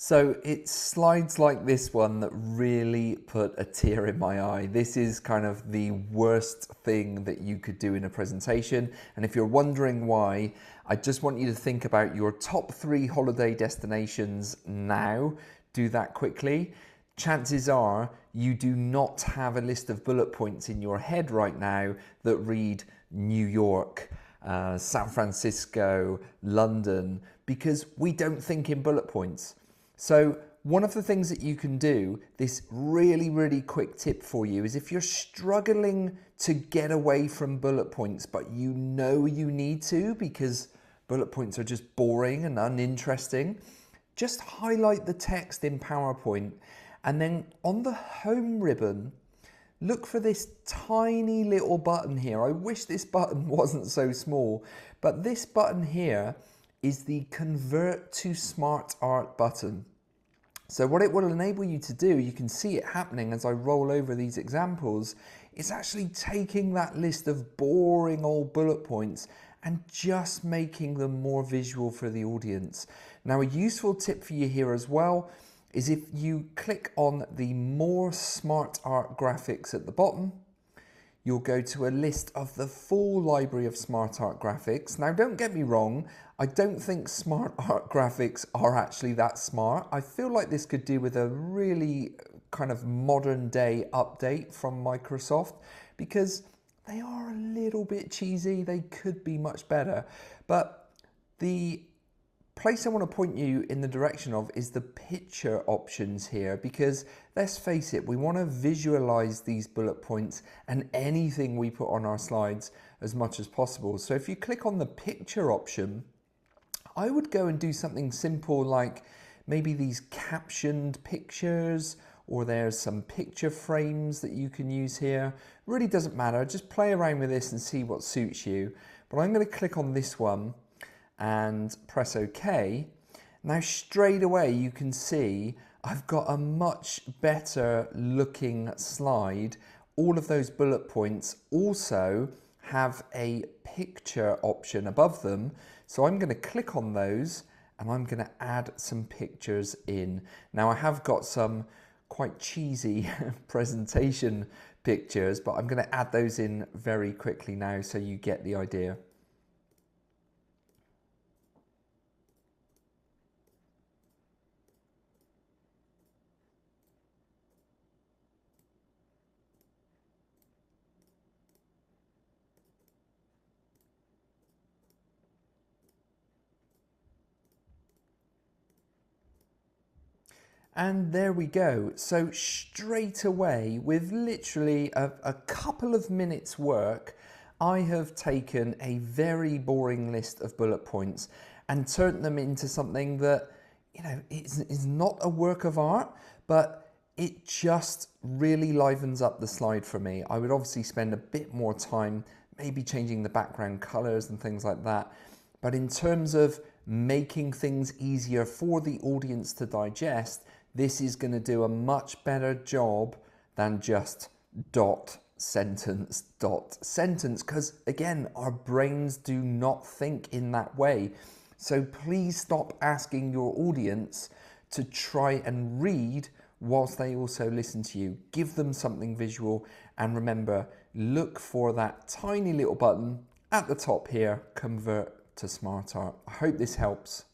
So it's slides like this one that really put a tear in my eye. This is kind of the worst thing that you could do in a presentation. And if you're wondering why, I just want you to think about your top 3 holiday destinations now. Do that quickly. Chances are you do not have a list of bullet points in your head right now that read New York, San Francisco, London, because we don't think in bullet points. So one of the things that you can do, this really quick tip for you, is if you're struggling to get away from bullet points, but you know you need to because bullet points are just boring and uninteresting, just highlight the text in PowerPoint and then on the home ribbon, look for this tiny little button here. I wish this button wasn't so small, but this button here is the Convert to SmartArt button. So what it will enable you to do, you can see it happening as I roll over these examples, it's actually taking that list of boring old bullet points and just making them more visual for the audience. Now, a useful tip for you here as well is if you click on the More SmartArt graphics at the bottom, you'll go to a list of the full library of SmartArt graphics. Now, don't get me wrong, I don't think SmartArt graphics are actually that smart. I feel like this could do with a really kind of modern day update from Microsoft because they are a little bit cheesy. They could be much better. But the place I want to point you in the direction of is the picture options here, because let's face it, we want to visualize these bullet points and anything we put on our slides as much as possible. So if you click on the picture option, I would go and do something simple like maybe these captioned pictures, or there's some picture frames that you can use here. Really doesn't matter, just play around with this and see what suits you. But I'm going to click on this one and press OK. Now straight away you can see I've got a much better looking slide. All of those bullet points also have a picture option above them. So I'm going to click on those and I'm going to add some pictures in. Now I have got some quite cheesy presentation pictures, but I'm going to add those in very quickly now so you get the idea. And there we go. So straight away, with literally a couple of minutes work, I have taken a very boring list of bullet points and turned them into something that, you know, is not a work of art, but it just really livens up the slide for me. I would obviously spend a bit more time maybe changing the background colors and things like that. But in terms of making things easier for the audience to digest, this is going to do a much better job than just dot sentence, because again, our brains do not think in that way. So please stop asking your audience to try and read whilst they also listen to you. Give them something visual, and remember, look for that tiny little button at the top here, Convert to SmartArt. I hope this helps.